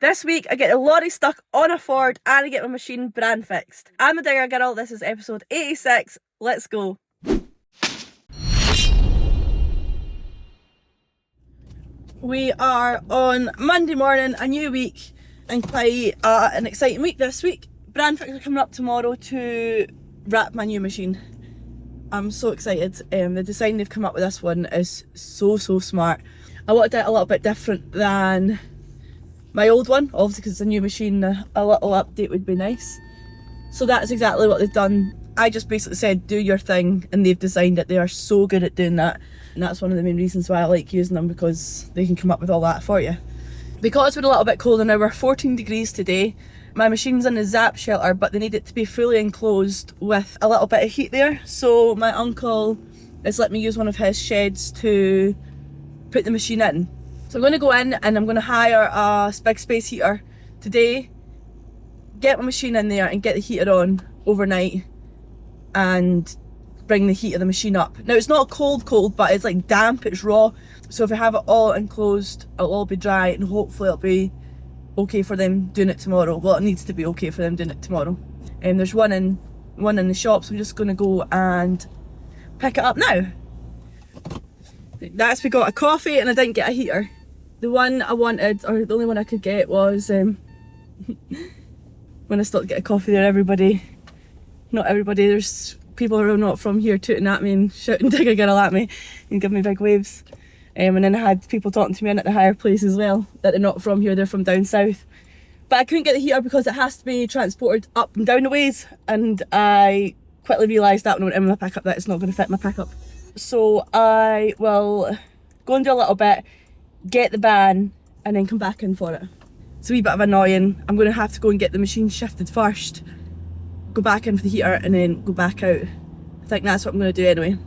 This week I get a lorry stuck on a Ford and I get my machine brand fixed. I'm the Digger Girl, this is episode 86, let's go. We are on Monday morning, a new week, and quite an exciting week this week. Brandfixxed are coming up tomorrow to wrap my new machine. I'm so excited. The design they've come up with this one is so smart. I wanted it a little bit different than my old one, obviously because it's a new machine, a little update would be nice. So that's exactly what they've done. I just basically said do your thing and they've designed it. They are so good at doing that, and that's one of the main reasons why I like using them, because they can come up with all that for you. Because we're a little bit colder now, we're 14 degrees today. My machine's in a zap shelter, but they need it to be fully enclosed with a little bit of heat there, so my uncle has let me use one of his sheds to put the machine in. So I'm going to go in and I'm going to hire a big space heater today, get my machine in there and get the heater on overnight and bring the heat of the machine up. Now it's not cold, but it's like damp, it's raw. So if I have it all enclosed, it'll all be dry and hopefully it'll be okay for them doing it tomorrow. Well, it needs to be okay for them doing it tomorrow. And there's one in the shop, so I'm just going to go and pick it up now. That's, we got a coffee and I didn't get a heater. The one I wanted, or the only one I could get was, when I stopped to get a coffee there, not everybody, there's people who are not from here tooting at me and shouting Digger Girl at me and giving me big waves. And then I had people talking to me in at the higher place as well, that they're not from here, they're from down south. But I couldn't get the heater because it has to be transported up and down the ways, and I quickly realised that when I went in with my pickup that it's not going to fit my pickup. So I will go and do a little bit, get the van, and then come back in for it. It's a wee bit of annoying. I'm going to have to go and get the machine shifted first, go back in for the heater, and then go back out. I think that's what I'm going to do anyway.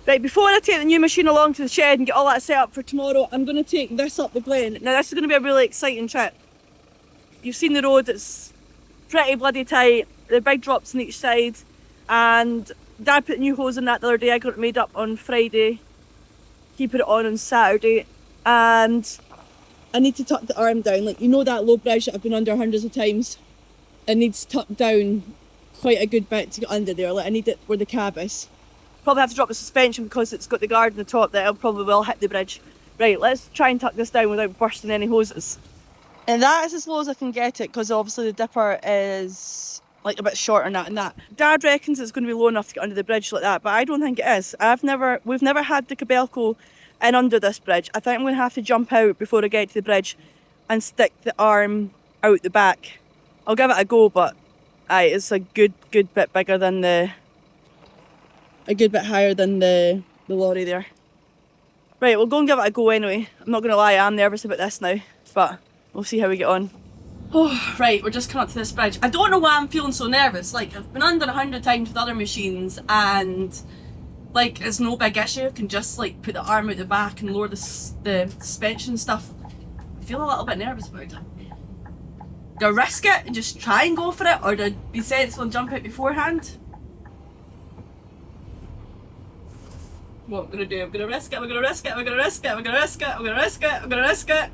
Right, before I take the new machine along to the shed and get all that set up for tomorrow, I'm going to take this up the Glen. Now this is going to be a really exciting trip. You've seen the road, it's pretty bloody tight, there are big drops on each side, and Dad put new hose in that the other day. I got it made up on Friday. He put it on Saturday, and I need to tuck the arm down. Like, you know that low bridge that I've been under hundreds of times? It needs tucked down quite a good bit to get under there. Like, I need it where the cab is. Probably have to drop the suspension because it's got the guard on the top that it probably will hit the bridge. Right, let's try and tuck this down without bursting any hoses. And that is as low as I can get it, because obviously the dipper is like a bit shorter than that. Dad reckons it's going to be low enough to get under the bridge like that, but I don't think it is. We've never had the Kobelco in under this bridge. I think I'm going to have to jump out before I get to the bridge and stick the arm out the back. I'll give it a go, but it's a good bit bigger than a good bit higher than the lorry there. Right, we'll go and give it a go anyway. I'm not going to lie, I'm nervous about this now, but we'll see how we get on. Oh, right, we're just coming up to this bridge. I don't know why I'm feeling so nervous. Like, I've been under 100 times with other machines and like it's no big issue. I can just like put the arm out the back and lower the suspension and stuff. I feel a little bit nervous about it. Do I risk it and just try and go for it, or do I be sensible and jump out beforehand? What I'm gonna do, I'm gonna risk it, I'm gonna risk it, I'm gonna risk it, I'm gonna risk it, I'm gonna risk it, I'm gonna risk it.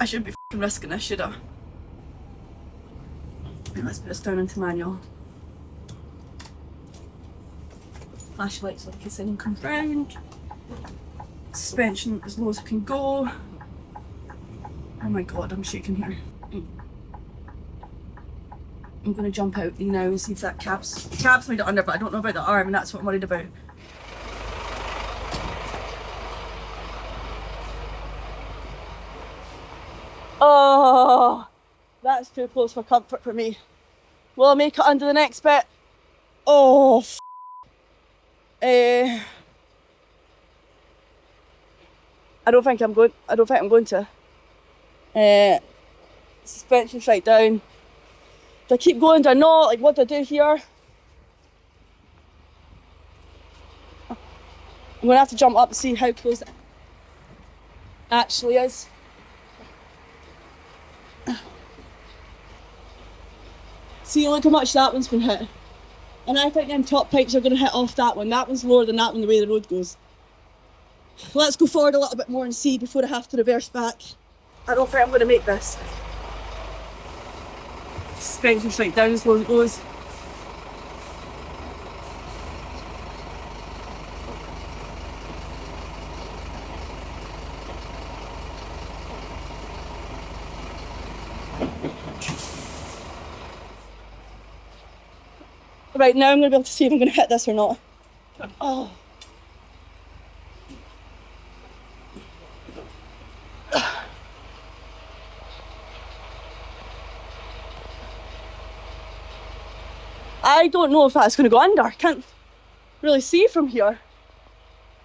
I shouldn't be f***ing risking this, should I? Right, let's put this down into manual. Flashlight so in case anyone comes round. Suspension as low as I can go. Oh my god, I'm shaking here. I'm going to jump out now and see if that cab's made it under, but I don't know about the arm, and that's what I'm worried about. Oh, that's too close for comfort for me. Will I make it under the next bit? Oh, I don't think I'm going to. Suspension's right down. Do I keep going? Do I not? Like, what do I do here? I'm going to have to jump up and see how close it actually is. See, look how much that one's been hit. And I think them top pipes are going to hit off that one. That one's lower than that one, the way the road goes. Let's go forward a little bit more and see before I have to reverse back. I don't think I'm going to make this. Suspension straight down as low as it goes. Right, now I'm going to be able to see if I'm going to hit this or not. Oh. I don't know if that's going to go under. I can't really see from here.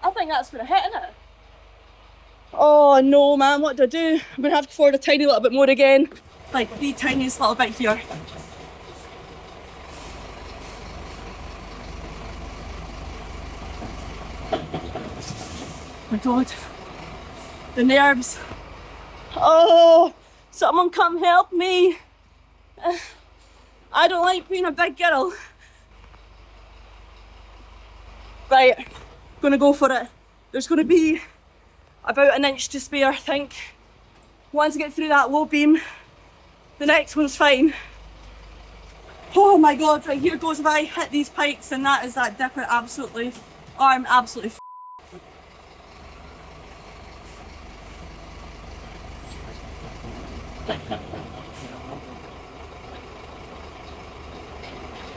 I think that's going to hit, isn't it? Oh no, man, what do I do? I'm going to have to forward a tiny little bit more again. Like the tiniest little bit here. Oh my god. The nerves. Oh, someone come help me. I don't like being a big girl. Right, gonna go for it. There's gonna be about an inch to spare, I think. Once I get through that low beam, the next one's fine. Oh my god, right, here goes. If I hit these pikes, and that is that dipper absolutely, oh, I'm absolutely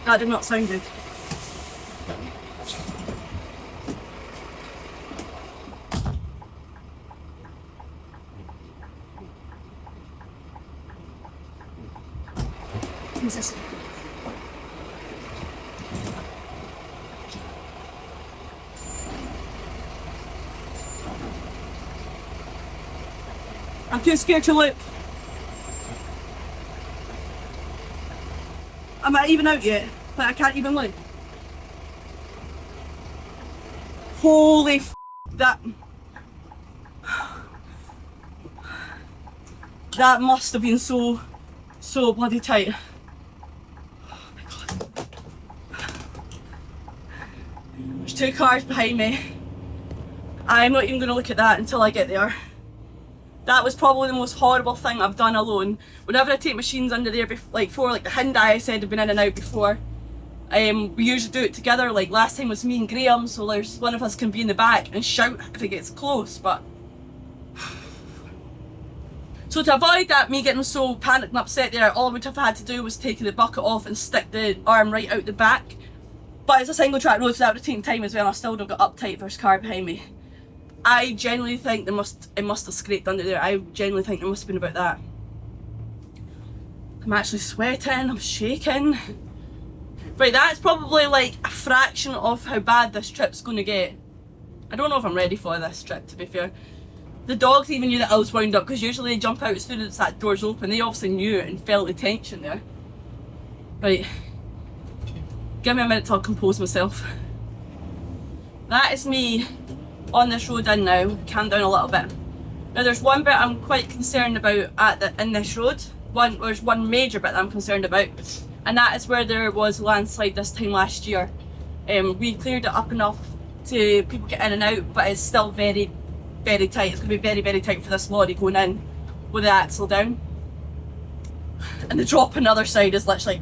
that did not sound good. Jesus. I'm too scared to look. Am I even out yet? Like, I can't even look. Holy f***, that must have been so bloody tight. Oh my god. There's two cars behind me. I'm not even going to look at that until I get there. That was probably the most horrible thing I've done alone. Whenever I take machines under there before, like the Hyundai I said have been in and out before, we usually do it together. Like last time was me and Graham, so there's one of us can be in the back and shout if it gets close, but... So to avoid that, me getting so panicked and upset there, all I would have had to do was take the bucket off and stick the arm right out the back. But it's a single track road, so that would have taken time as well, and I still don't got uptight for this car behind me. I genuinely think it must have scraped under there. I genuinely think it must have been about that. I'm actually sweating, I'm shaking. Right, that's probably like a fraction of how bad this trip's going to get. I don't know if I'm ready for this trip, to be fair. The dogs even knew that I was wound up, because usually they jump out as soon as that door's open. They obviously knew it and felt the tension there. Right, give me a minute till I compose myself. That is me on this road in now. Calm down a little bit. Now there's one bit I'm quite concerned about in this road. There's one major bit that I'm concerned about, and that is where there was a landslide this time last year. We cleared it up enough to people get in and out, but it's still very, very tight. It's going to be very, very tight for this lorry going in with the axle down. And the drop on the other side is literally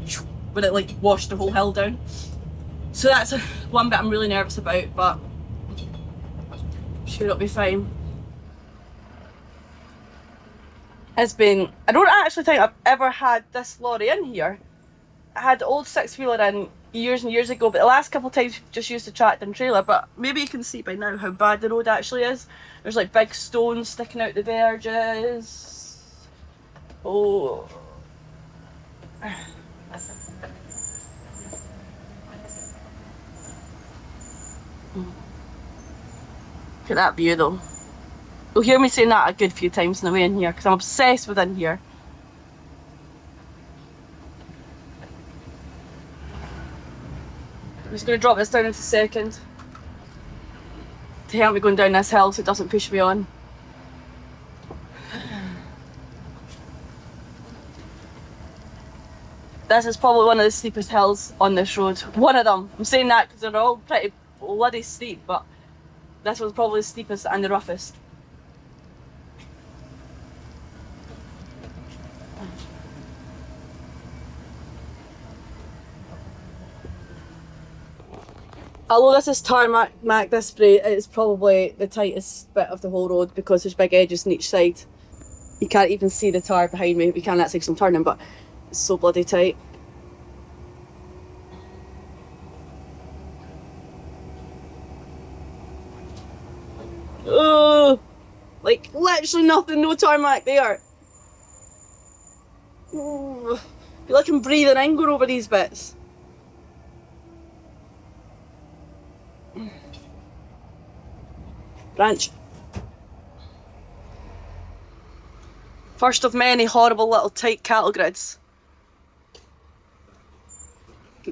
where it like washed the whole hill down. So that's one bit I'm really nervous about, but I'm sure it'll be fine. It's been, I don't actually think I've ever had this lorry in here. I had the old six-wheeler in years and years ago, but the last couple of times just used the tractor and trailer. But maybe you can see by now how bad the road actually is. There's like big stones sticking out the verges. Oh. Look at that view though. You'll hear me saying that a good few times on the way in here, because I'm obsessed with in here. I'm just going to drop this down in a second to help me going down this hill so it doesn't push me on. This is probably one of the steepest hills on this road. One of them. I'm saying that because they're all pretty bloody steep, but This was probably the steepest and the roughest. Although this is tarmac, this spray is probably the tightest bit of the whole road because there's big edges on each side. You can't even see the tar behind me. We can actually see some turning, but it's so bloody tight. Oh, like literally nothing, no tarmac there. Oh, I feel like I'm breathing in going over these bits. Branch. First of many horrible little tight cattle grids.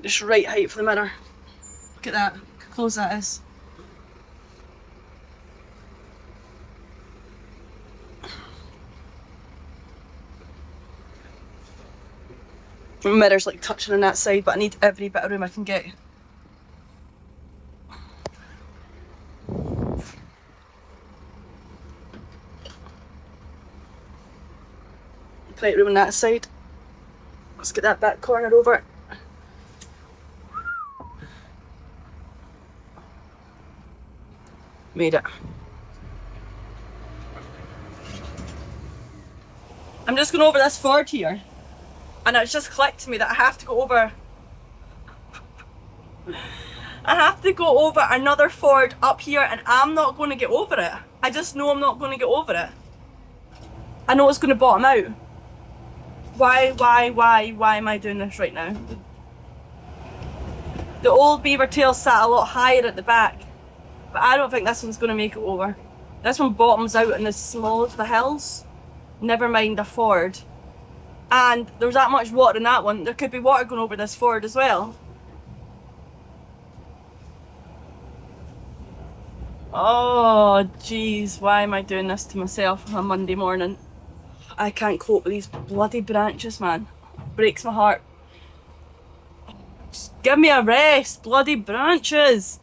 Just right height for the mirror. Look at that, how close that is. The mirror's like touching on that side, but I need every bit of room I can get. Plenty of room on that side. Let's get that back corner over. Made it. I'm just going over this ford here, and it's just clicked to me that I have to go over. I have to go over another ford up here, and I'm not going to get over it. I just know I'm not going to get over it. I know it's going to bottom out. Why am I doing this right now? The old beavertail sat a lot higher at the back, but I don't think this one's going to make it over. This one bottoms out in the small of the hills, never mind a ford. And there's that much water in that one, there could be water going over this ford as well. Oh jeez, why am I doing this to myself on a Monday morning? I can't cope with these bloody branches, man. Breaks my heart. Just give me a rest, bloody branches.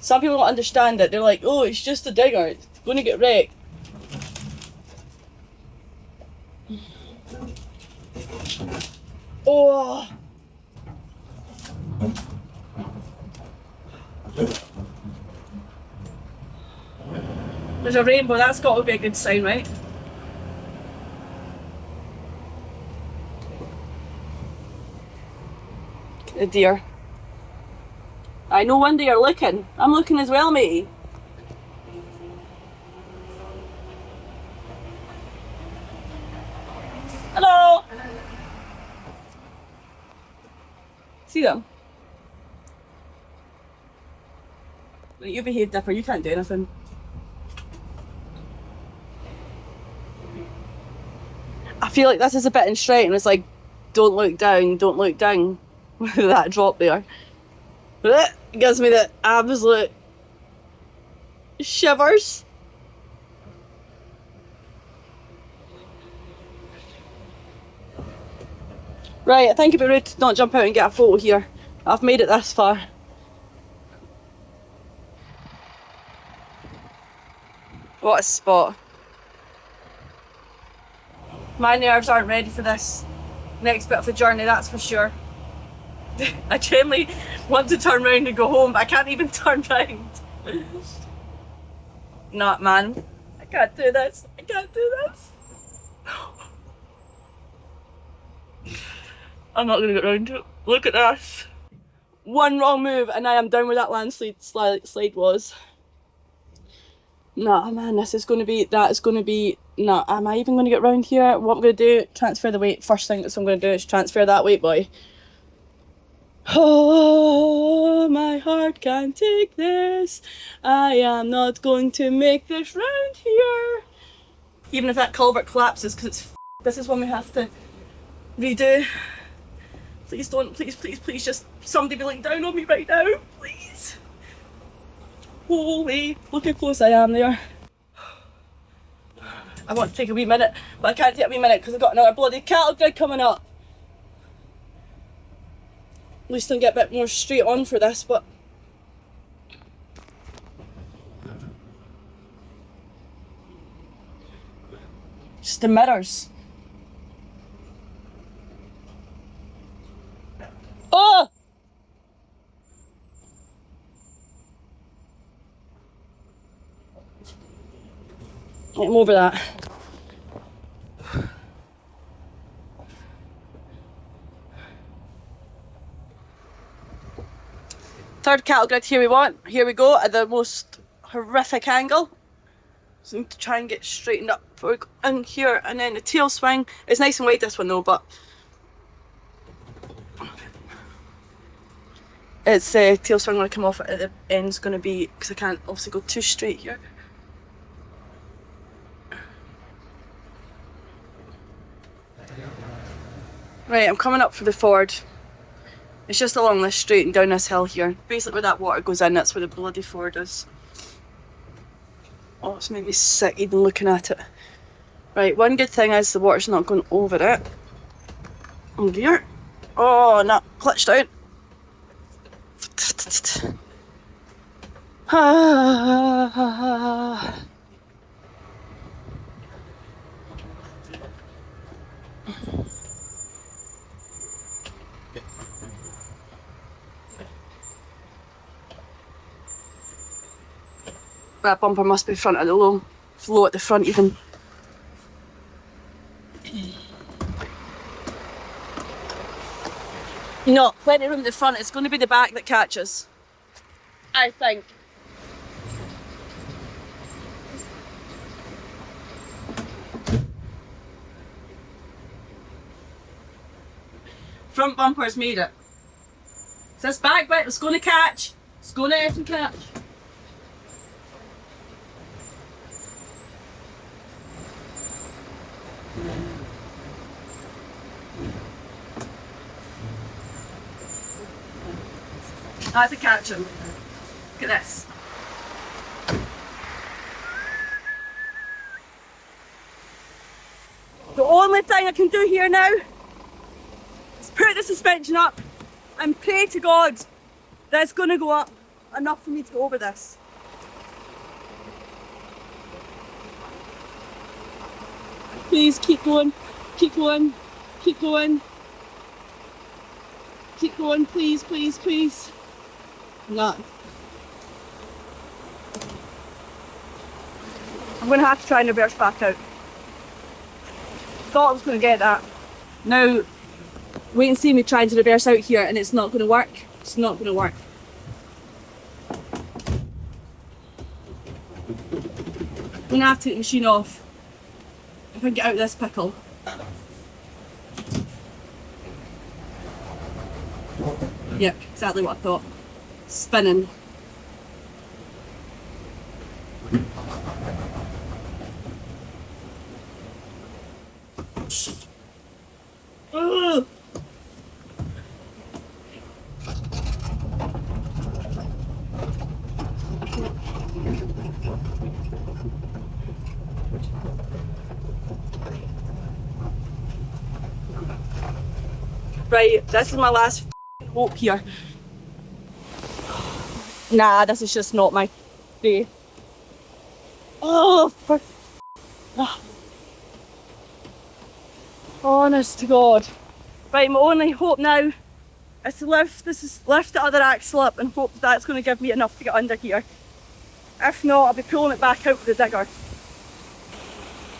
Some people don't understand it. They're like, oh, it's just a digger, it's going to get wrecked. Oh. There's a rainbow, that's got to be a good sign, right? The deer. I know one day you're looking. I'm looking as well, matey. Hello! See them? You behave dipper, you can't do anything. I feel like this is a bit in straight and it's like, don't look down, don't look down. With that drop there. It gives me the absolute shivers. Right, I think it'd be rude to not jump out and get a photo here. I've made it this far. What a spot. My nerves aren't ready for this next bit of the journey, that's for sure. I genuinely want to turn around and go home, but I can't even turn round. Not, man. I can't do this. I can't do this. I'm not gonna get round to it. Look at this. One wrong move and I am down where that landslide slide was. Nah, man, this is gonna be, that is gonna be, nah, am I even gonna get round here? What I'm gonna do, transfer the weight. First thing that I'm gonna do is transfer that weight, boy. Oh, my heart can't take this. I am not going to make this round here. Even if that culvert collapses, because it's this is one we have to redo. Please don't, please, just somebody be looking down on me right now, please. Holy, look how close I am there. I want to take a wee minute, but I can't take a wee minute because I've got another bloody cattle grid coming up. At least I'll get a bit more straight on for this, but Just the mirrors. Oh! I'm over that. Third cattle grid, here we go at the most horrific angle. So I need to try and get straightened up before we go in here, and then the tail swing. It's nice and wide this one though, but it's tail swing when I come off at the end's gonna be, because I can't obviously go too straight here. Right, I'm coming up for the ford. It's just along this straight and down this hill here. Basically where that water goes in, that's where the bloody ford is. Oh, it's made me sick even looking at it. Right, one good thing is the water's not going over it. Oh dear. Oh, no, clutched out. That bumper must be front of the low at the front even. No, plenty of room at the front. It's going to be the back that catches, I think. Front bumper's made it. It's this back bit that's going to catch. It's going to effing catch. That's a catching. Look at this. The only thing I can do here now is put the suspension up and pray to God that it's going to go up enough for me to go over this. Please keep going, keep going, keep going. Keep going, please, please, please. No. I'm going to have to try and reverse back out. Thought I was going to get that. Now, wait and see me trying to reverse out here and it's not going to work. It's not going to work. I'm going to have to take the machine off if I can get out of this pickle. Yep, exactly what I thought. Spinning. Ugh. Right, this is my last hope here. Nah, this is just not my day. Oh, for honest to God. Right, my only hope now is to lift the other axle up and hope that's going to give me enough to get under here. If not, I'll be pulling it back out with the digger.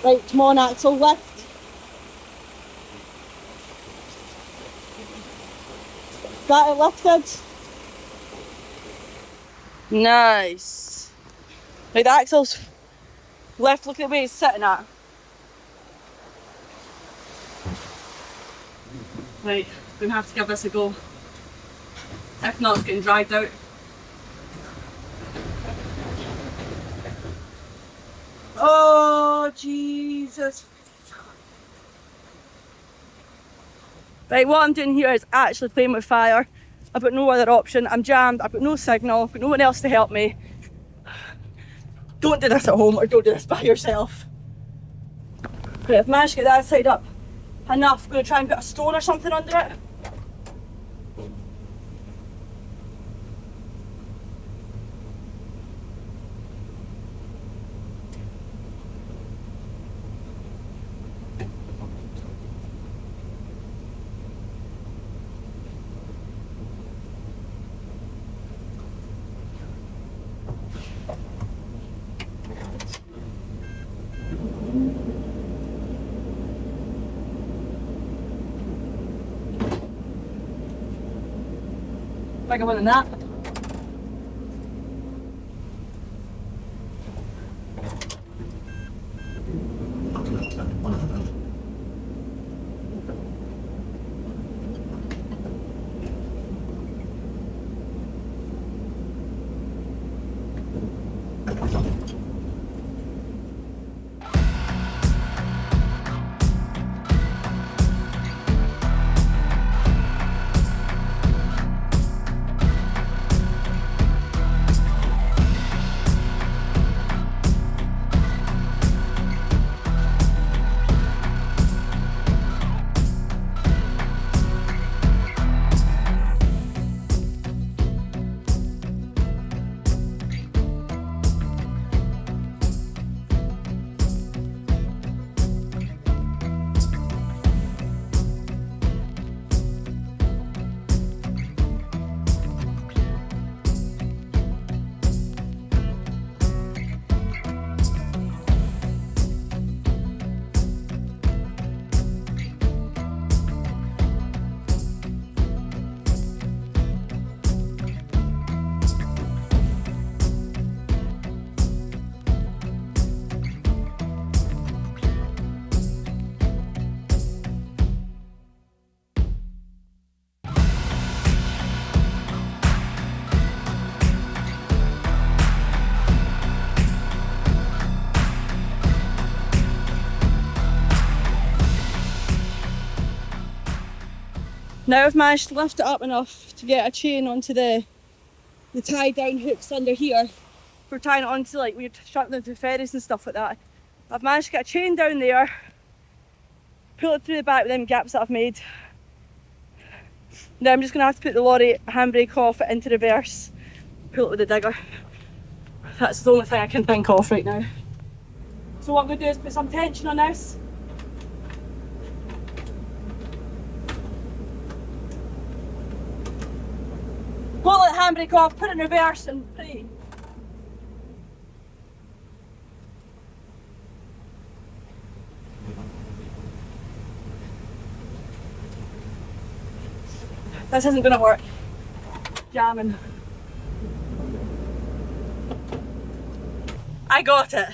Right, come on axle, lift. Got it lifted. Nice. Right, the axle's left, look at the way it's sitting at. Right, I'm going to have to give this a go. If not, it's getting dragged out. Oh, Jesus. Right, what I'm doing here is actually playing with fire. I've got no other option. I'm jammed, I've got no signal, I've got no one else to help me. Don't do this at home or don't do this by yourself. Right, I've managed to get that side up enough. I'm going to try and put a stone or something under it. bigger one than that. Now I've managed to lift it up enough to get a chain onto the tie down hooks under here for tying it onto, like, when you're strapping them to ferries and stuff like that. I've managed to get a chain down there, pull it through the back with them gaps that I've made. Now I'm just going to have to put the lorry handbrake off it into reverse, pull it with the digger. That's the only thing I can think of right now. So what I'm going to do is put some tension on this. Pull the handbrake off, put it in reverse and pray. This isn't going to work. Jamming. I got it.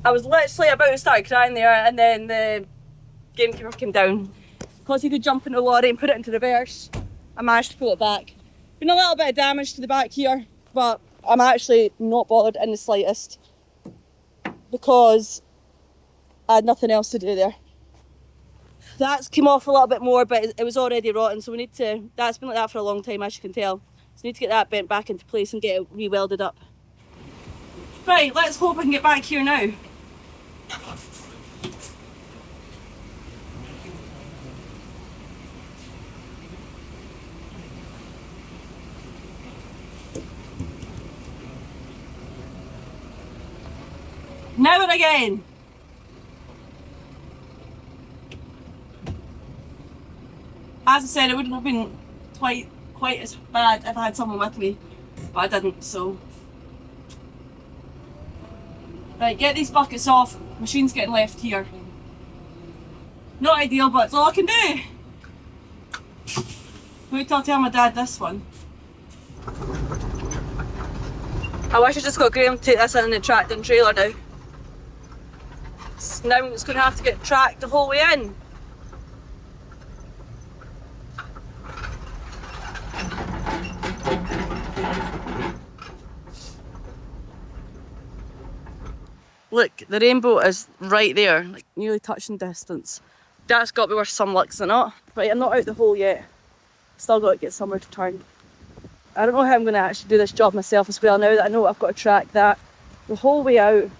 I was literally about to start crying there, and then the gamekeeper came down. Because he could jump in the lorry and put it into reverse, I managed to pull it back. Been a little bit of damage to the back here, but I'm actually not bothered in the slightest because I had nothing else to do there. That's came off a little bit more, but it was already rotten, so we need to, that's been like that for a long time, as you can tell. So we need to get that bent back into place and get it re-welded up. Right, let's hope I can get back here now. Now and again. As I said, it wouldn't have been quite as bad if I had someone with me, but I didn't, so. Right, get these buckets off. Machine's getting left here. Not ideal, but it's all I can do. Wait till I tell my dad this one. I wish I just got Graham to take this in the tractor and trailer now. Now it's going to have to get tracked the whole way in. Look, the rainbow is right there, like nearly touching distance. That's got to be worth some licks than not. Right, I'm not out the hole yet. Still got to get somewhere to turn. I don't know how I'm going to actually do this job myself as well now that I know I've got to track that the whole way out.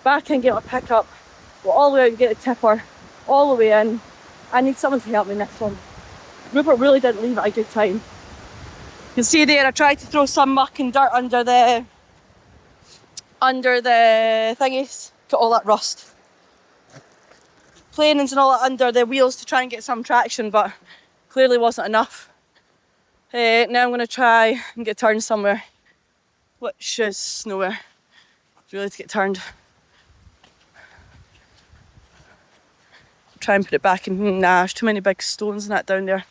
Back in, get my pickup, go all the way out and get a tipper, all the way in. I need someone to help me next one. Rupert really didn't leave at a good time. You can see there I tried to throw some muck and dirt under the thingies, got all that rust. Planings and all that under the wheels to try and get some traction, but clearly wasn't enough. Now I'm going to try and get turned somewhere, which is nowhere really to get turned. Try and put it back in. Nah, there's too many big stones and that down there.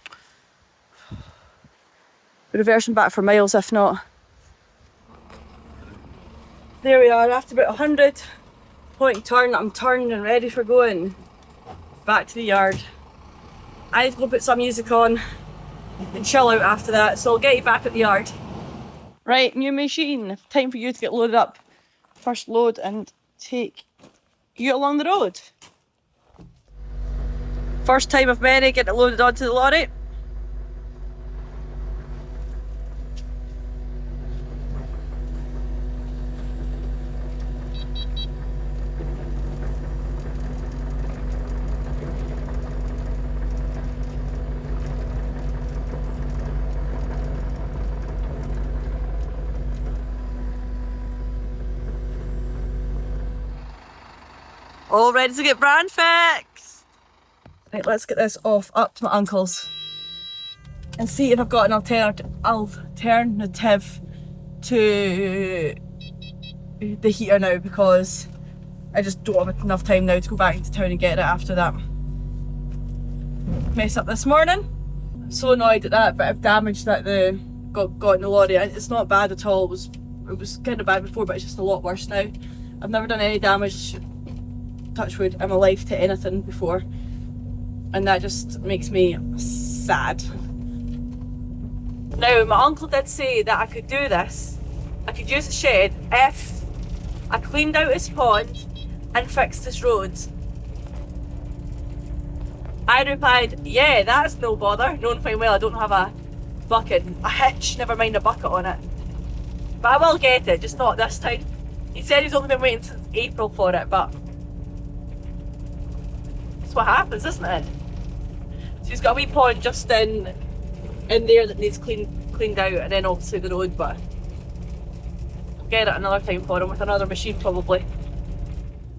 Be reversing back for miles if not. There we are, after about 100 point turn, I'm turned and ready for going back to the yard. I need to go put some music on and chill out after that, so I'll get you back at the yard. Right, new machine. Time for you to get loaded up. First load and take you along the road. First time of many getting it loaded onto the lorry. All ready to get Brandfixxed. Right, let's get this off up to my uncle's and see if I've got an alternative to the heater now, because I just don't have enough time now to go back into town and get it after that mess up this morning. I'm so annoyed at that bit of damage that got in the lorry. It's not bad at all. It was kind of bad before, but it's just a lot worse now. I've never done any damage, touch wood, in my life to anything before, and that just makes me sad. Now, my uncle did say that I could do this. I could use the shed if I cleaned out his pond and fixed his roads. I replied, yeah, that's no bother, knowing fine well I don't have a bucket, a hitch, never mind a bucket on it. But I will get it, just not this time. He said he's only been waiting since April for it, but that's what happens, isn't it? So he's got a wee pond just in there that needs cleaned out, and then obviously the road, but I'll get it another time for him with another machine probably.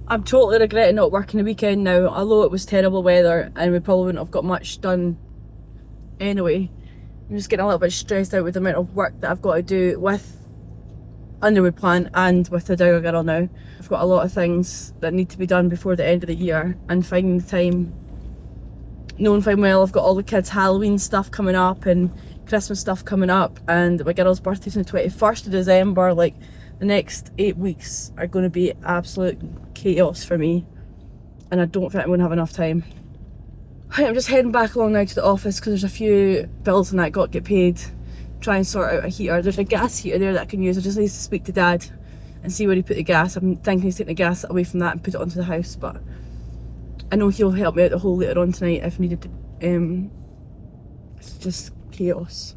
I'm totally regretting not working the weekend now, although it was terrible weather and we probably wouldn't have got much done anyway. I'm just getting a little bit stressed out with the amount of work that I've got to do with Underwood plant and with the Dogger Girl now. I've got a lot of things that need to be done before the end of the year, and finding the time, knowing fine well I've got all the kids' Halloween stuff coming up and Christmas stuff coming up, and my girl's birthday's on the 21st of December. Like, the next 8 weeks are going to be absolute chaos for me, and I don't think I'm going to have enough time. I'm just heading back along now to the office because there's a few bills and that got to get paid. Try and sort out a heater. There's a gas heater there that I can use. I just need to speak to Dad and see where he put the gas. I'm thinking he's taking the gas away from that and put it onto the house, but I know he'll help me out the whole later on tonight if needed to. It's just chaos.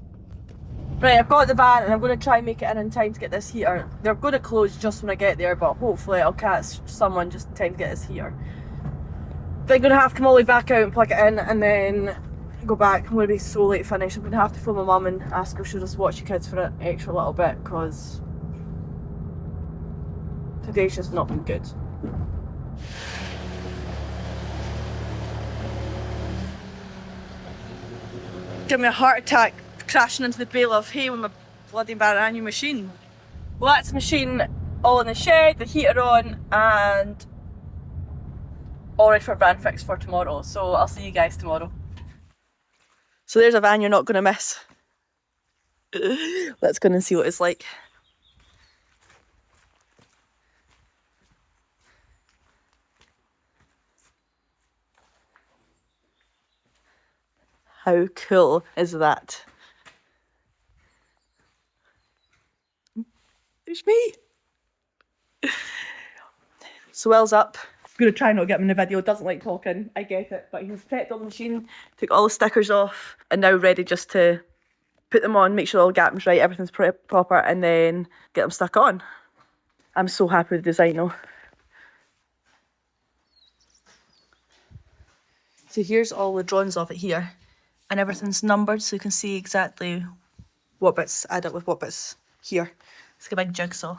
Right, I've got the van and I'm going to try and make it in time to get this heater. They're going to close just when I get there, but hopefully I'll catch someone just in time to get this heater. But I'm going to have to come all the way back out and plug it in and then go back. I'm going to be so late finish. I'm going to have to phone my mum and ask her if she'll just watch the kids for an extra little bit, because today's just not been good. Give me a heart attack crashing into the bale of hay with my bloody brand new machine. Well, that's the machine all in the shed, the heater on, and all ready for Brandfixxed for tomorrow. So I'll see you guys tomorrow. So there's a van you're not going to miss. Let's go and see what it's like. How cool is that? There's me. So Will's up. I'm going to try not to get him in the video. Doesn't like talking, I get it. But he's prepped on the machine, took all the stickers off, and now ready just to put them on, make sure all the gap's right, everything's proper, and then get them stuck on. I'm so happy with the design though. So here's all the drawings of it here, and everything's numbered so you can see exactly what bits add up with what bits here. It's like a big jigsaw.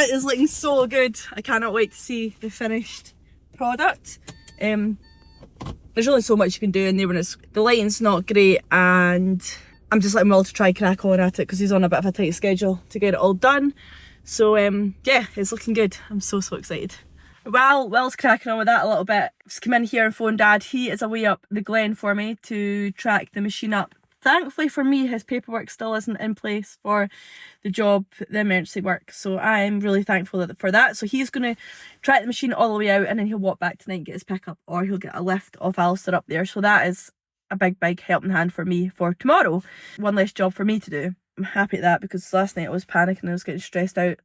It is looking so good. I cannot wait to see the finished product. There's only so much you can do in there when the lighting's not great, and I'm just letting Will to try crack on at it because he's on a bit of a tight schedule to get it all done. So yeah, it's looking good. I'm so excited. Well, Will's cracking on with that a little bit. Just come in here and phone Dad. He is away up the Glen for me to track the machine up. Thankfully for me, his paperwork still isn't in place for the job, the emergency work. So I'm really thankful for that. So he's going to track the machine all the way out, and then he'll walk back tonight and get his pickup, or he'll get a lift off Alistair up there. So that is a big helping hand for me for tomorrow. One less job for me to do. I'm happy at that because last night I was panicking. I was getting stressed out.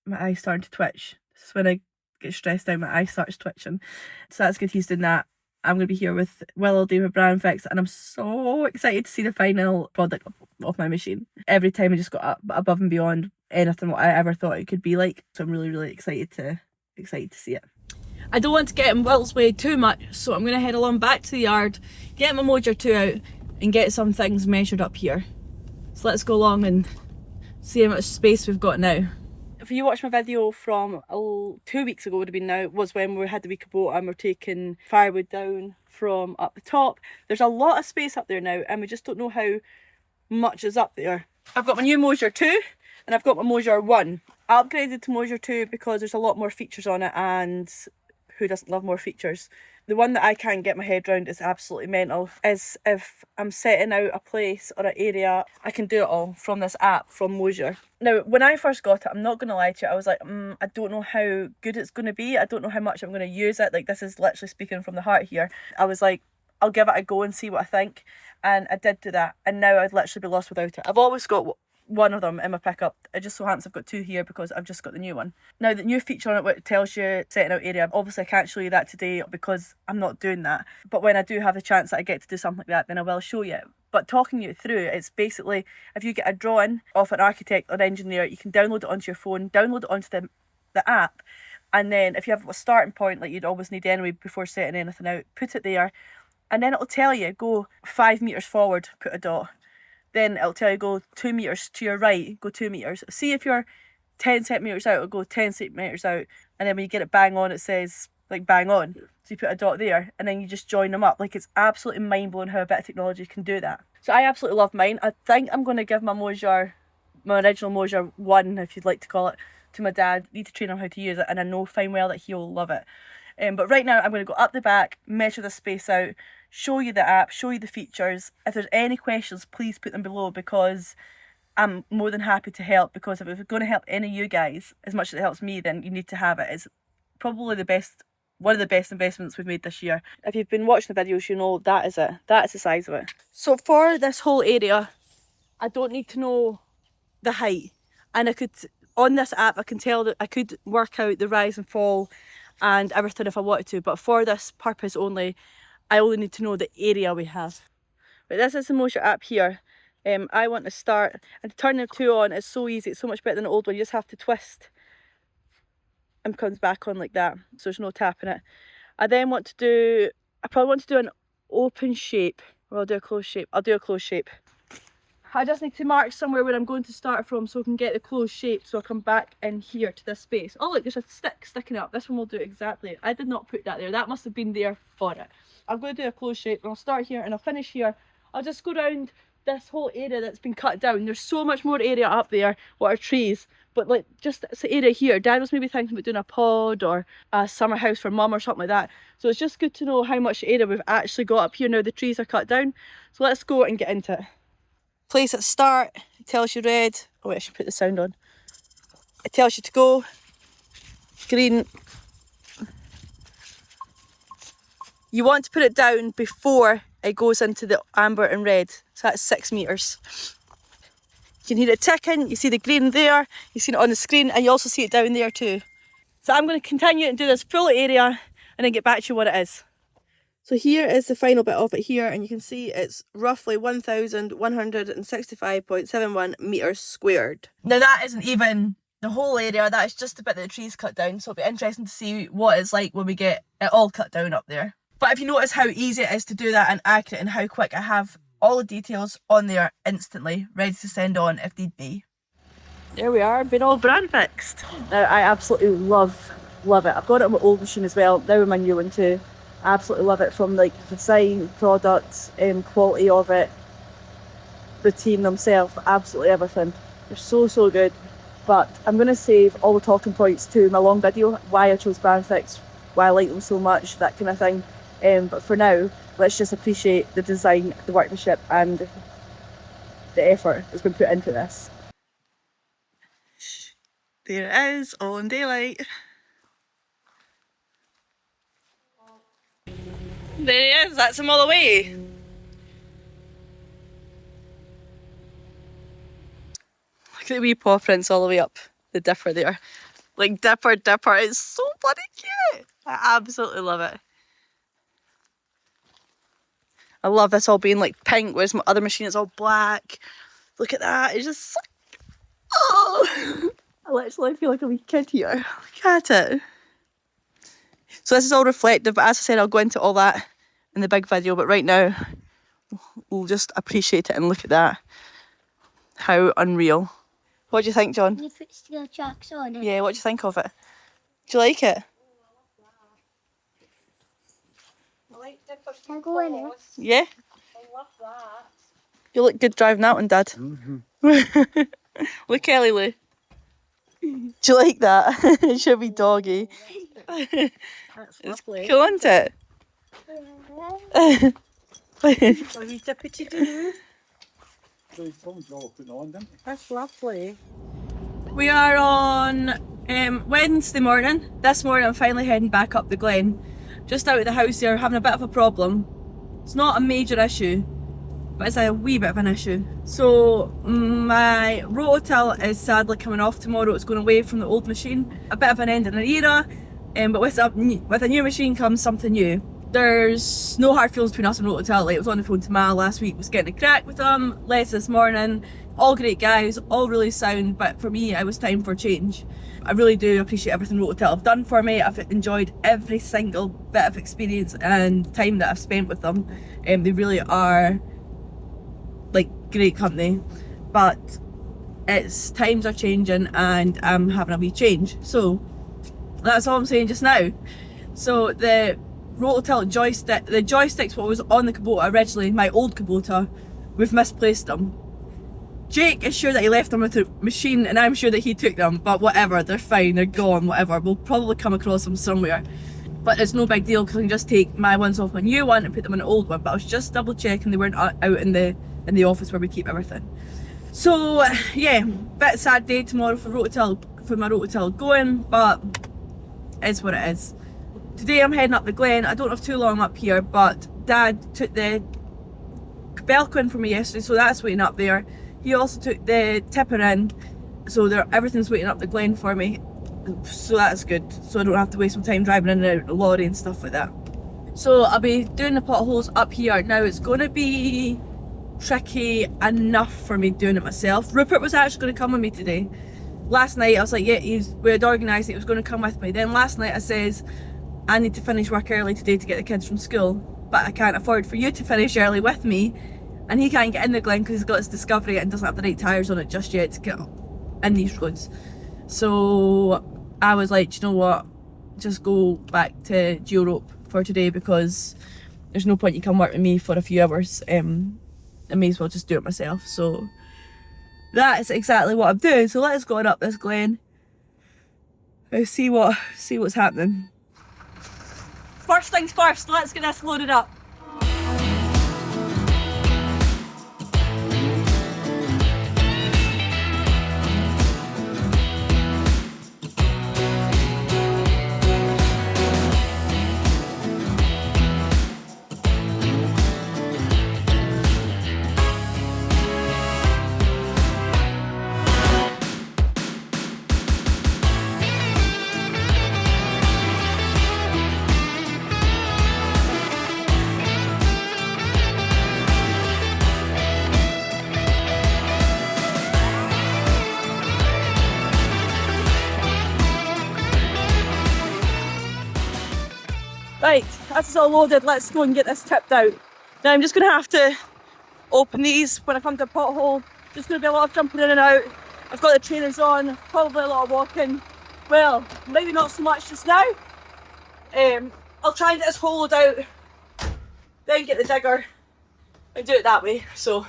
My eyes starting to twitch. This is when I get stressed out, my eye starts twitching. So that's good he's doing that. I'm going to be here with Will all day with Brandfixxed, and I'm so excited to see the final product of my machine. Every time I just got up above and beyond anything what I ever thought it could be like. So I'm really excited to see it. I don't want to get in Will's way too much, so I'm going to head along back to the yard, get my Moasure 2 out and get some things measured up here. So let's go along and see how much space we've got now. If you watched my video from 2 weeks ago, would have been now, was when we had the wee Kubota and we're taking firewood down from up the top. There's a lot of space up there now, and we just don't know how much is up there. I've got my new Moasure 2 and I've got my Moasure 1. I upgraded to Moasure 2 because there's a lot more features on it, and who doesn't love more features? The one that I can't get my head around is absolutely mental, is if I'm setting out a place or an area, I can do it all from this app from Moasure. Now, when I first got it, I'm not going to lie to you, I was like, I don't know how good it's going to be. I don't know how much I'm going to use it. Like, this is literally speaking from the heart here. I was like, I'll give it a go and see what I think. And I did do that. And now I'd literally be lost without it. I've always got one of them in my pickup. It just so happens I've got two here because I've just got the new one. Now, the new feature on it, what tells you setting out area, obviously I can't show you that today because I'm not doing that. But when I do have the chance that I get to do something like that, then I will show you. But talking you through, it's basically, if you get a drawing of an architect or engineer, you can download it onto your phone, download it onto the app, and then if you have a starting point like you'd always need anyway before setting anything out, put it there, and then it'll tell you, go 5 metres forward, put a dot. Then it'll tell you go 2 metres to your right, go 2 metres. See if you're 10 centimetres out, it'll go 10 centimetres out. And then when you get it bang on, it says like bang on. So you put a dot there and then you just join them up. Like, it's absolutely mind blowing how a bit of technology can do that. So I absolutely love mine. I think I'm going to give my Moasure, my original Moasure 1, if you'd like to call it, to my dad. Need to train him how to use it, and I know fine well that he'll love it. But right now I'm going to go up the back, measure the space out, show you the app, show you the features. If there's any questions, please put them below because I'm more than happy to help, because if it's going to help any of you guys as much as it helps me, then you need to have it. It's probably one of the best investments we've made this year. If you've been watching the videos, you know that is it. That is the size of it. So for this whole area, I don't need to know the height. And on this app, I can tell that I could work out the rise and fall and everything if I wanted to, but for this purpose only, I only need to know the area we have. But this is the Moasure app here. I want to start, and to turn the 2 on is so easy. It's so much better than the old one. You just have to twist and it comes back on like that, so there's no tapping it. I probably want to do an open shape, or I'll do a closed shape. I'll do a closed shape. I just need to mark somewhere where I'm going to start from so I can get the closed shape, so I come back in here to this space. Oh look, there's a stick sticking up. This one will do exactly. I did not put that there. That must have been there for it. I'm going to do a closed shape, and I'll start here and I'll finish here. I'll just go around this whole area that's been cut down. There's so much more area up there, what are trees, but like just this area here, Dad was maybe thinking about doing a pod or a summer house for Mum or something like that. So it's just good to know how much area we've actually got up here now the trees are cut down. So let's go and get into it. Place at start, it tells you red. Oh wait, I should put the sound on. It tells you to go. Green. You want to put it down before it goes into the amber and red. So that's 6 metres. You can hear it ticking, you see the green there, you see it on the screen, and you also see it down there too. So I'm going to continue and do this full area and then get back to you what it is. So here is the final bit of it here, and you can see it's roughly 1,165.71 metres squared. Now that isn't even the whole area, that is just the bit that the trees cut down, so it'll be interesting to see what it's like when we get it all cut down up there. But if you notice how easy it is to do that and accurate, and how quick, I have all the details on there instantly, ready to send on if need be. There we are, been all Brandfixxed. Now, I absolutely love it. I've got it on my old machine as well, now with my new one too. I absolutely love it, from like design, product, quality of it, the team themselves, absolutely everything. They're so good. But I'm going to save all the talking points to my long video, why I chose Brandfixxed, why I like them so much, that kind of thing. But for now, let's just appreciate the design, the workmanship and the effort that's been put into this. There it is, all in daylight. There he is, that's him all the way. Look at the wee paw prints all the way up the dipper there. Like dipper, it's so bloody cute. I absolutely love it. I love this all being like pink, whereas my other machine is all black. Look at that, it's just so... Oh! I literally feel like a wee kid here. Look at it. So this is all reflective, but as I said, I'll go into all that in the big video, but right now we'll just appreciate it and look at that. How unreal. What do you think, John? You put steel tracks on it. Yeah, what do you think of it? Do you like it? I like dippers. Can I go in it? Yeah? I love that. You look good driving that one, Dad. Look, Ellie Lou. Do you like that? It should be doggy. That's It's lovely. cool, isn't it? A wee dippy to do. That's lovely. We are on Wednesday morning. This morning I'm finally heading back up the Glen. Just out of the house here, having a bit of a problem. It's not a major issue, but it's a wee bit of an issue. So my rototill is sadly coming off tomorrow. It's going away from the old machine. A bit of an end in an era, but with a new machine comes something new. There's no hard feelings between us and rototill. Like, I was on the phone to Mal last week, was getting a crack with them. Les this morning. All great guys, all really sound, but for me it was time for change. I really do appreciate everything rototill have done for me. I've enjoyed every single bit of experience and time that I've spent with them. They really are like great company, but it's times are changing and I'm having a wee change. So that's all I'm saying just now. So the rototill joystick, the joysticks what was on the Kubota originally, my old Kubota, we've misplaced them. Jake is sure that he left them with the machine and I'm sure that he took them, but whatever, they're fine, they're gone, whatever. We'll probably come across them somewhere. But it's no big deal because I can just take my ones off my new one and put them in an old one. But I was just double checking they weren't out in the office where we keep everything. So yeah, bit sad day tomorrow for my rototill going, but it's what it is. Today I'm heading up the Glen. I don't have too long up here, but Dad took the Kobelco in for me yesterday, so that's waiting up there. He also took the tipper in, so everything's waiting up the Glen for me. So that's good, so I don't have to waste my time driving in and out of the lorry and stuff like that. So I'll be doing the potholes up here. Now it's going to be tricky enough for me doing it myself. Rupert was actually going to come with me today. Last night I was like, yeah, we had organised it, he was going to come with me. Then last night I says, I need to finish work early today to get the kids from school, but I can't afford for you to finish early with me. And he can't get in the Glen because he's got his Discovery and doesn't have the right tyres on it just yet to get in these roads. So I was like, do you know what, just go back to Europe for today because there's no point you come work with me for a few hours. I may as well just do it myself. So that's exactly what I'm doing. So let's go on up this Glen and see what's happening. First things first, let's get this loaded up. Right, that's all loaded, let's go and get this tipped out. Now I'm just going to have to open these when I come to a pothole. Just going to be a lot of jumping in and out. I've got the trainers on, probably a lot of walking. Well, maybe not so much just now. I'll try and get this hollowed out, then get the digger and do it that way. So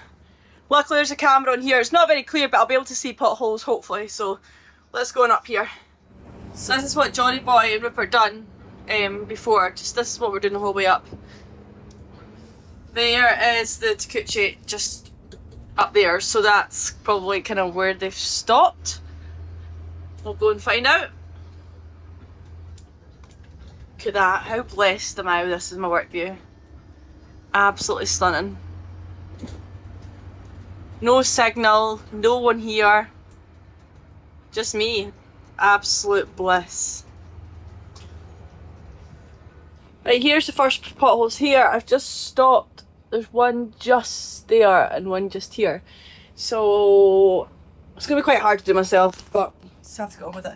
luckily there's a camera on here. It's not very clear, but I'll be able to see potholes hopefully. So let's go on up here. So this is what Johnny Boy and Rupert done before. Just this is what we're doing the whole way up. There is the Takuchi just up there, so that's probably kind of where they've stopped. We'll go and find out. Look at that, how blessed am I? This is my work view. Absolutely stunning. No signal, no one here. Just me. Absolute bliss. Right, here's the first potholes here. I've just stopped. There's one just there and one just here. So it's going to be quite hard to do myself, but just have to get on with it.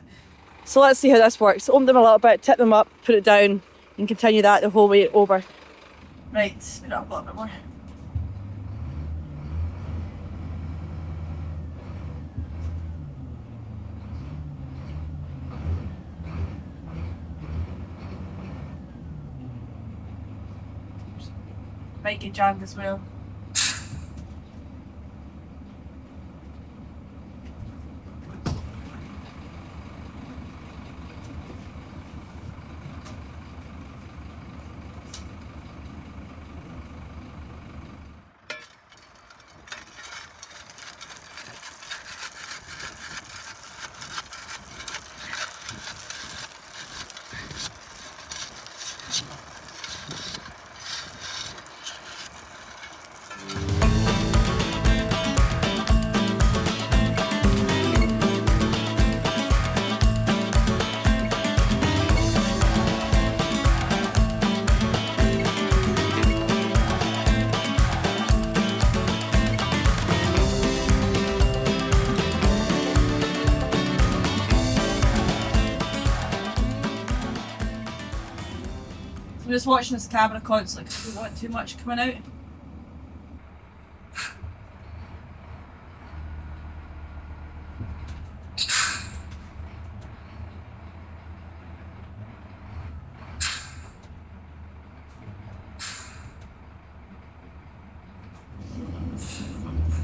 So let's see how this works. Open them a little bit, tip them up, put it down, and continue that the whole way over. Right, speed it up a little bit more. Might get jammed as well. I'm just watching this camera constantly because I don't want too much coming out.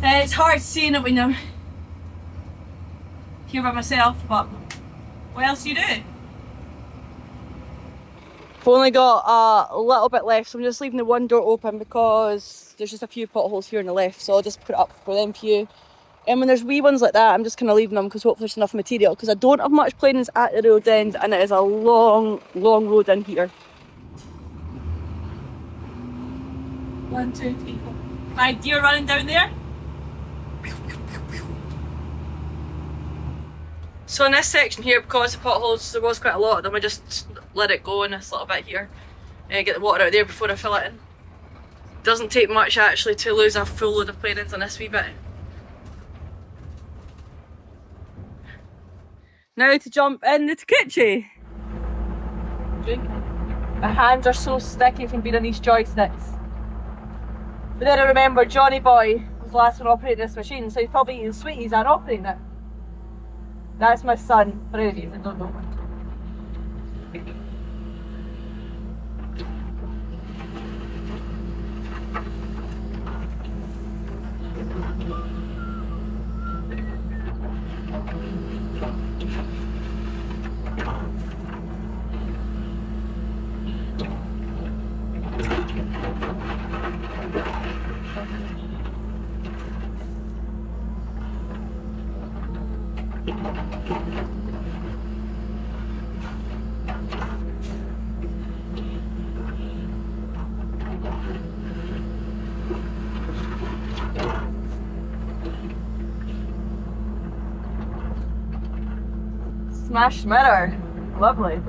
It's hard seeing it when I'm here by myself, but what else do you do? I've only got a little bit left, so I'm just leaving the one door open because there's just a few potholes here on the left, so I'll just put it up for them few. And when there's wee ones like that, I'm just kind of leaving them because hopefully there's enough material, because I don't have much clearance at the road end and it is a long, long road in here. 1, 2, 3, 4, 5 deer running down there. So in this section here, because the potholes, there was quite a lot of them, I just let it go in this little bit here and get the water out there before I fill it in. Doesn't take much actually to lose a full load of clearance on this wee bit. Now to jump in the Takuchi. My hands are so sticky from being on these joysticks. But then I remember Johnny Boy was the last one operating this machine, so he's probably eating sweeties and operating it. That's my son, for any reason, I don't know. Smash smitter. Lovely.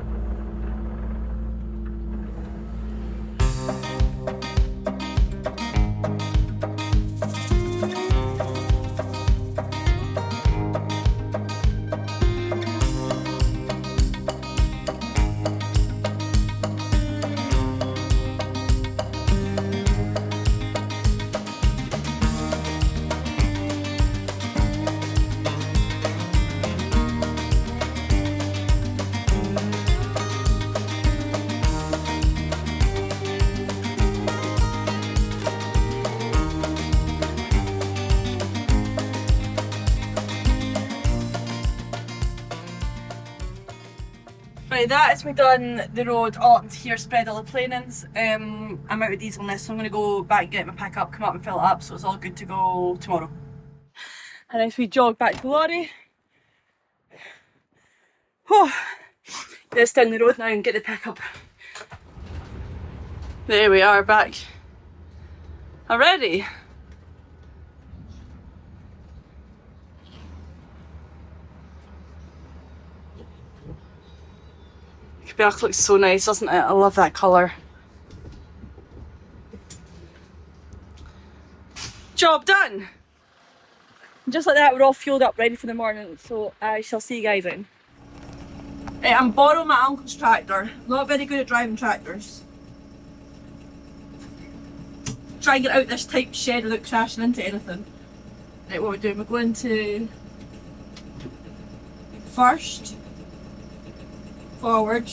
Right, that is me done the road all up to here, spread all the planings. I'm out of diesel on this, so I'm going to go back and get my pick up, come up and fill it up, so it's all good to go tomorrow. A nice wee jog back to the lorry. Oh, let's down the road now and get the pick up. There we are, back already. Kobelco looks so nice, doesn't it? I love that colour. Job done! And just like that, we're all fueled up, ready for the morning, so I shall see you guys in. I'm borrowing my uncle's tractor. Not very good at driving tractors. Try and get out this tight shed without crashing into anything. Right, what we're doing, we're going to first, forward,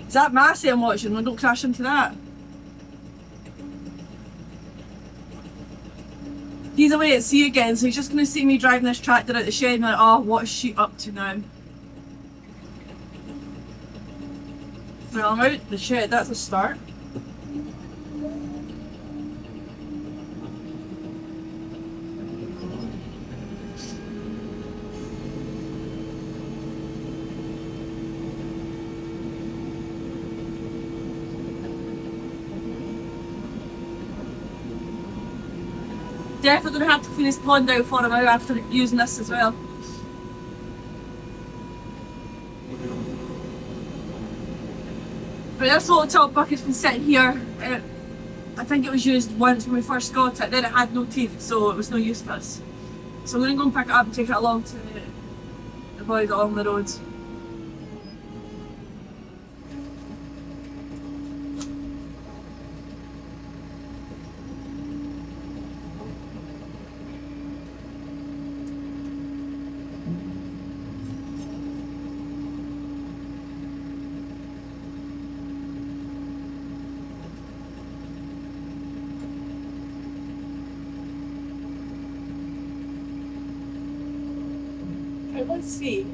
is that Massey I'm watching? Don't crash into that. He's away at sea again, so he's just going to see me driving this tractor out the shed and be like, oh, what is she up to now? Well, I'm out the shed, that's a start. Definitely going to have to clean his pond out for him out after using this as well. But this roller top bucket's been sitting here. I think it was used once when we first got it, then it had no teeth, so it was no use for us. So I'm going to go and pick it up and take it along to the boys along the road. Right, let's see.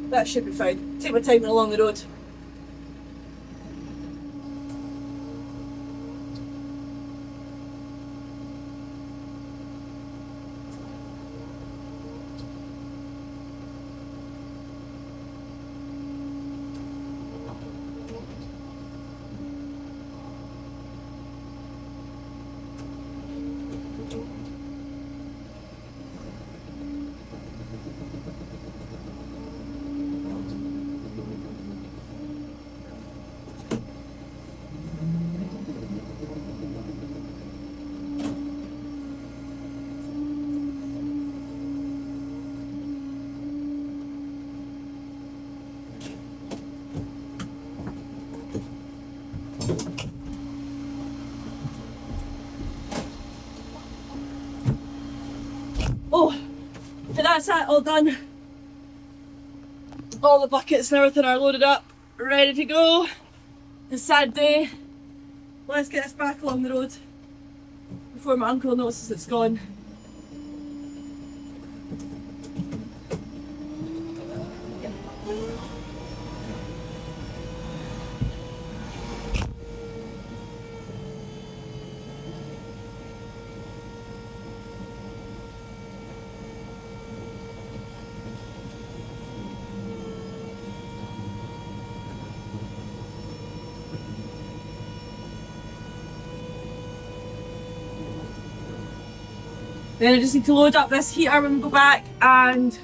That should be fine. Take my time along the road. Oh, and that's that all done. All the buckets and everything are loaded up, ready to go. It's a sad day. Let's get this back along the road before my uncle notices it's gone. Then I just need to load up this heater when we go back and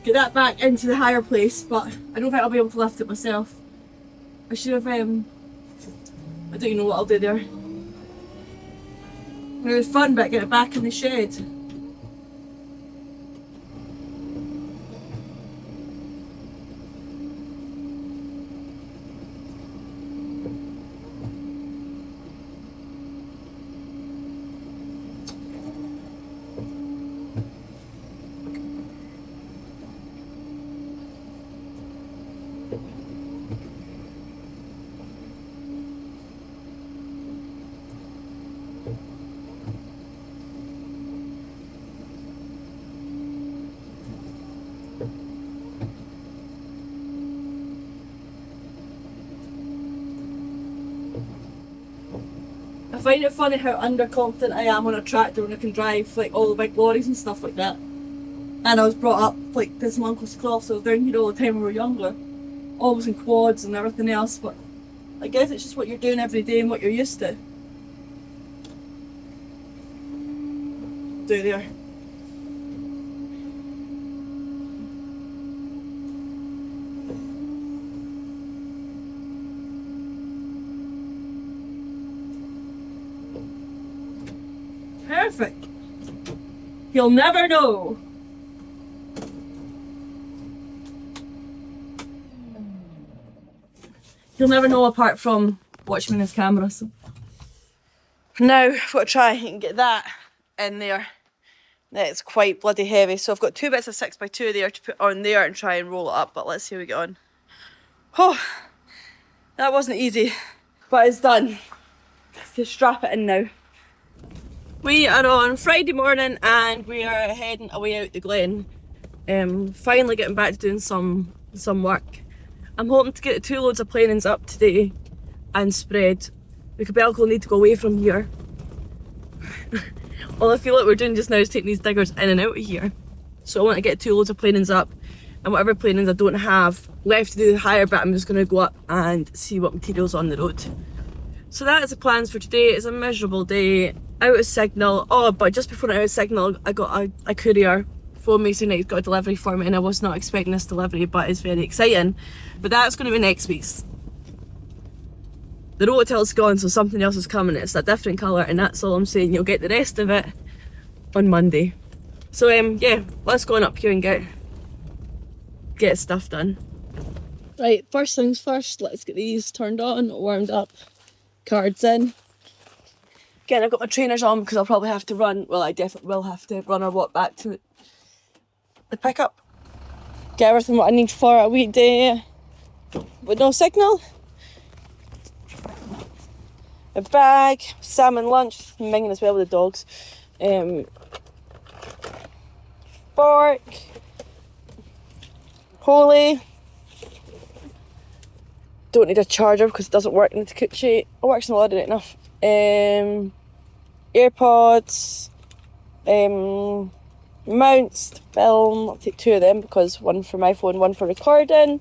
get that back into the higher place, but I don't think I'll be able to lift it myself. I should have, I don't even know what I'll do there. It was fun, but get it back in the shed. find it funny how underconfident I am on a tractor when I can drive like all the big lorries and stuff like that. And I was brought up like this in my uncle's cloth, so I was down here all the time when we were younger. Always in quads and everything else, but I guess it's just what you're doing every day and what you're used to. Do there. Perfect. You'll never know. You'll never know apart from watching me in his camera. So. Now I've got to try and get that in there. That's quite bloody heavy. So I've got 2 bits of 6x2 there to put on there and try and roll it up. But let's see how we get on. Oh, that wasn't easy, but it's done. Let's just strap it in now. We are on Friday morning and we are heading away out the Glen. Finally getting back to doing some work. I'm hoping to get the 2 loads of planings up today and spread. The Kobelco need to go away from here. All I feel like we're doing just now is taking these diggers in and out of here. So I want to get 2 loads of planings up, and whatever planings I don't have left to do the higher bit, I'm just going to go up and see what material's on the road. So that is the plans for today. It's a miserable day. Out of signal. Oh, but just before I out of signal, I got a courier phone me saying that he's got a delivery for me, and I was not expecting this delivery, but it's very exciting. But that's going to be next week's. The rototil's gone, so something else is coming. It's a different colour, and that's all I'm saying. You'll get the rest of it on Monday. So yeah, let's go on up here and get stuff done. Right, first things first, let's get these turned on, warmed up, cards in. Again, I've got my trainers on because I'll probably have to run, well I definitely will have to run or walk back to the pickup. Get everything what I need for a weekday with no signal. A bag, salmon lunch, minging as well with the dogs. Fork, holy. Don't need a charger because it doesn't work in the Kuchi. It works in the London enough. AirPods, mounts to film. I'll take 2 of them because one for my phone, one for recording.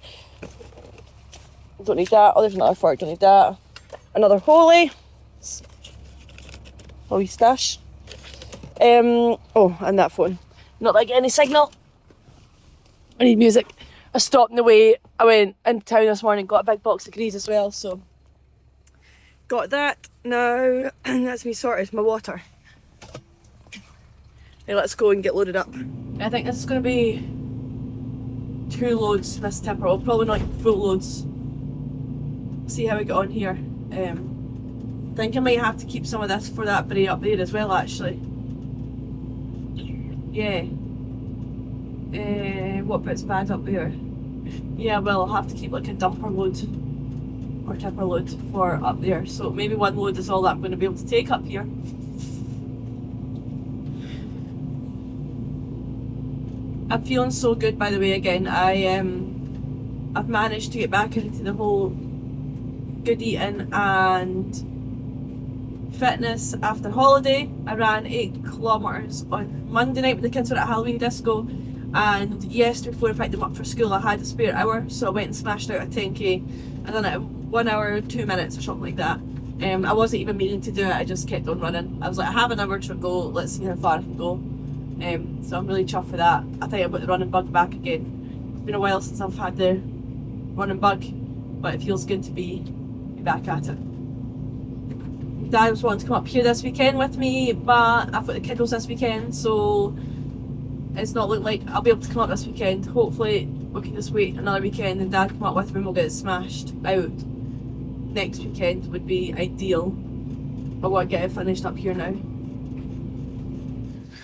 Don't need that. Other than that, fork, don't need that. Another holy. A wee stash. Oh, and that phone. Not that I get any signal. I need music. I stopped on the way. I went into town this morning, got a big box of grease as well, so got that now, and that's me sorted, my water. Now let's go and get loaded up. I think this is going to be 2 loads this tipper, well probably not full loads. See how we get on here. I think I might have to keep some of this for that bray up there as well actually. Yeah. What bit's bad up there? Yeah, well I'll have to keep like a dumper load or tipper load for up there. So maybe 1 load is all that I'm going to be able to take up here. I'm feeling so good by the way again. I've managed to get back into the whole good eating and fitness after holiday. I ran 8 kilometres on Monday night when the kids were at Halloween disco, and yesterday before I picked them up for school I had a spare hour, so I went and smashed out a 10k. I done it in 1 hour 2 minutes or something like that. I wasn't even meaning to do it, I just kept on running. I was like, I have an hour to go, let's see how far I can go. So I'm really chuffed for that. I think I've got the running bug back again. It's been a while since I've had the running bug, but it feels good to be back at it. Dad was wanting to come up here this weekend with me, but I've got the kiddos this weekend, so it's not looking like I'll be able to come up this weekend. Hopefully we can just wait another weekend and Dad come up with me and we'll get it smashed out. Next weekend would be ideal. I want to get it finished up here now.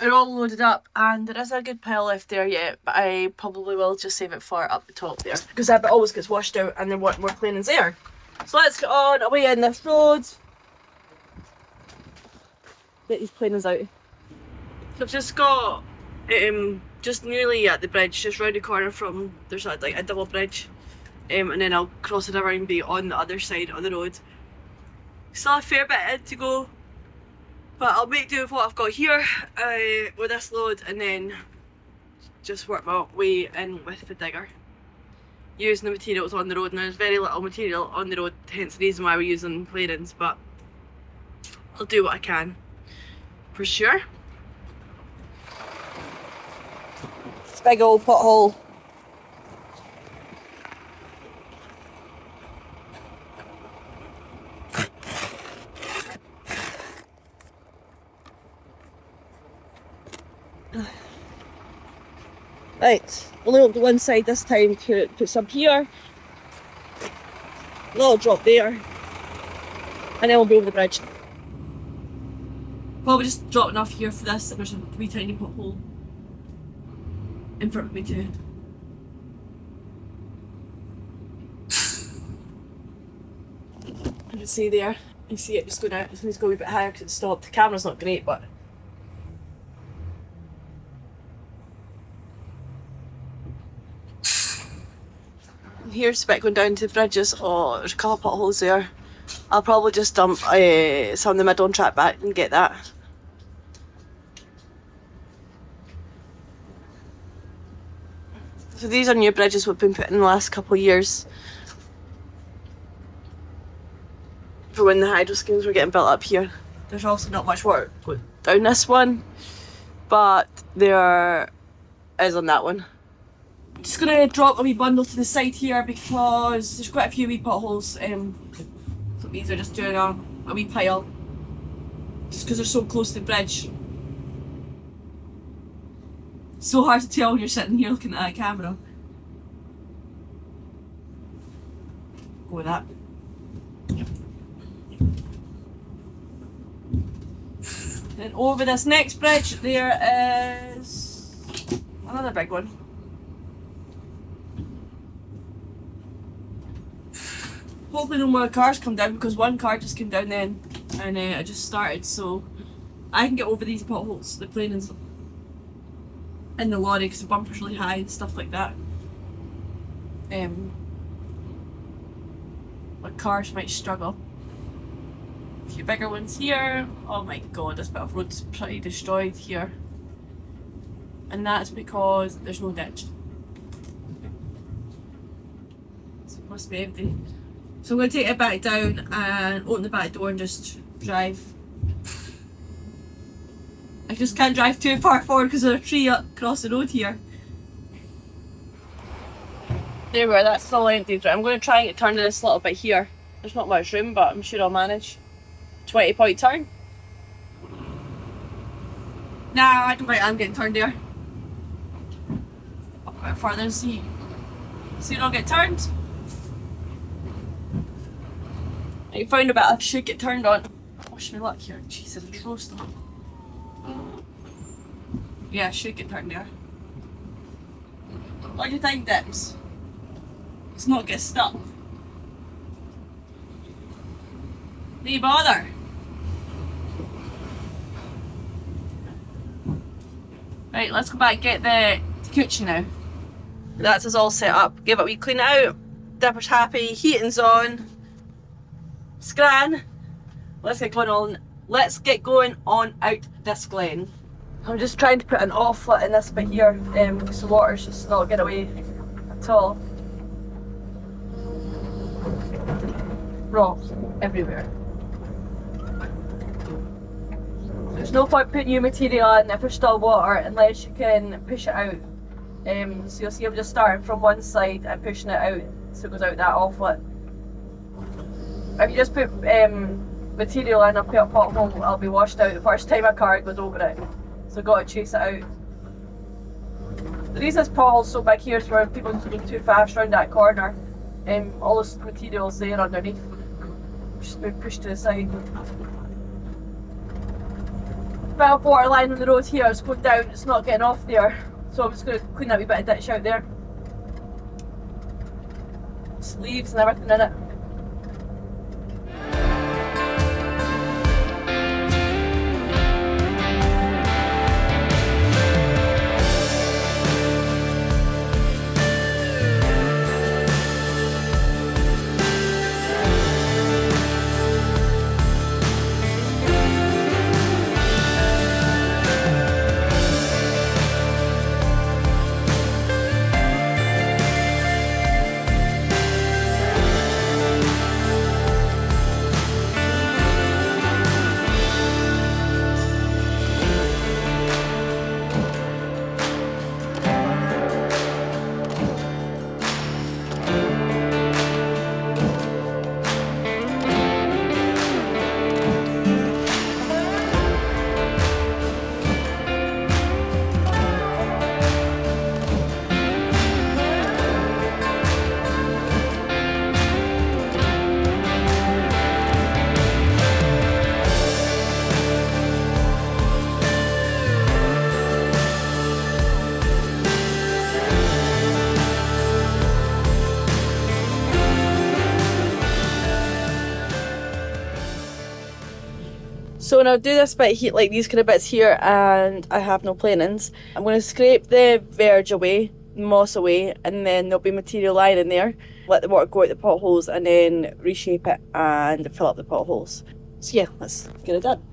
We're all loaded up and there is a good pile left there yet, but I probably will just save it for up the top there because that bit always gets washed out and then what more cleaning's there. So let's get on away in this road. Get these planers out. So I've just got just nearly at the bridge, just round the corner from, there's like a double bridge, and then I'll cross the river and be on the other side of the road. Still a fair bit in to go, But I'll make do with what I've got here with this load, and then just work my way in with the digger. Using the materials on the road, and there's very little material on the road, hence the reason why we're using clearance, but I'll do what I can, for sure. This big old pothole. Right, we'll look up the one side this time, put some here, a little drop there, and then we'll be over the bridge. Probably just drop enough here for this, and there's a wee tiny pothole in front of me too. You can see there, you see it just going out. It's going to go a wee bit higher because it's stopped. The camera's not great, but here's the bit going down to the bridges. Oh, there's a couple of potholes there. I'll probably just dump some of the middle and track back and get that. So these are new bridges we've been putting in the last couple of years for when the hydro schemes were getting built up here. There's also not much work going down this one, but there is on that one. I'm just going to drop a wee bundle to the side here because there's quite a few wee potholes. So these are just doing a wee pile just because they're so close to the bridge. It's so hard to tell when you're sitting here looking at a camera. Go with that. Then over this next bridge there is another big one. Hopefully no more cars come down because one car just came down then and I just started, so I can get over these potholes, the planings in the lorry because the bumper's really high and stuff like that. But cars might struggle. A few bigger ones here. Oh my god, this bit of road's pretty destroyed here. And that's because there's no ditch. So it must be empty. So I'm going to take it back down and open the back door and just drive. I just can't drive too far forward because there's a tree up across the road here. There we are, that's all empty. I'm going to try and get turned in this little bit here. There's not much room, but I'm sure I'll manage. 20-point turn. Nah, I don't think I'm getting turned there. Up a bit further and see. So you don't get turned. I found a bit I should get turned on. Wish me luck here. Jesus, it's roasting. Yeah, I should get turned there. What do you think, Dips? Let's not get stuck. No bother. Right, let's go back and get the Kuchi now. That's us all set up. Give it a wee clean out. Dipper's happy, heating's on. Scran. Let's get going on out this Glen. I'm just trying to put an offlet in this bit here because the water's just not getting away at all. Rocks everywhere. There's no point putting new material in if there's still water unless you can push it out. So you'll see I'm just starting from one side and pushing it out so it goes out that offlet. If you just put material in up here a pothole, it'll be washed out the first time a car goes over it. So I've got to chase it out. The reason this pothole's so big here is for people going too fast around that corner. All this material's there underneath. Just been pushed to the side. Bit of water line on the road here, it's going down, it's not getting off there. So I'm just going to clean that wee bit of ditch out there. Just leaves and everything in it. So when I do this bit here, like these kind of bits here, and I have no planings, I'm going to scrape the verge away, moss away, and then there'll be material lying in there. Let the water go out the potholes and then reshape it and fill up the potholes. So yeah, let's get it done.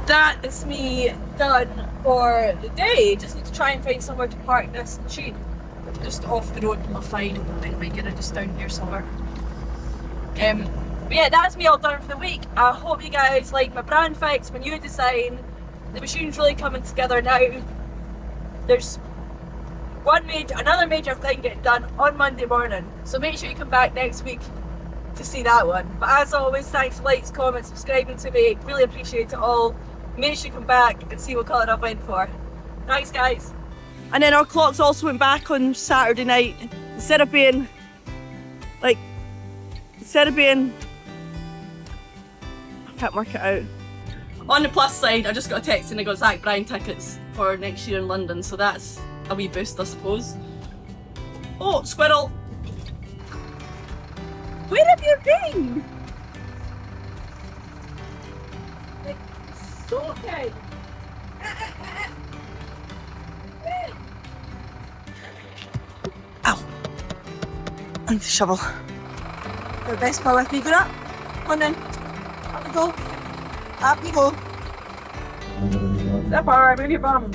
That is me done for the day. Just need to try and find somewhere to park this machine. Just off the road, I'll find. I might get it just down here somewhere. But yeah, that's me all done for the week. I hope you guys like my Brandfixxed, my new design. The machine's really coming together now. There's another major thing getting done on Monday morning. So make sure you come back next week to see that one. But as always, thanks for likes, comments, subscribing to me. Really appreciate it all. Make sure you come back and see what colour I've went for. Thanks guys. And then our clocks also went back on Saturday night. Instead of being I can't work it out. On the plus side, I just got a text and I got Zach Bryan tickets for next year in London, so that's a wee boost I suppose. Oh, squirrel! Where have you been? Okay. Ow! I need to shovel. The best part with me, good up. Come on then. Up you go. Up you go. That bar, move your bum.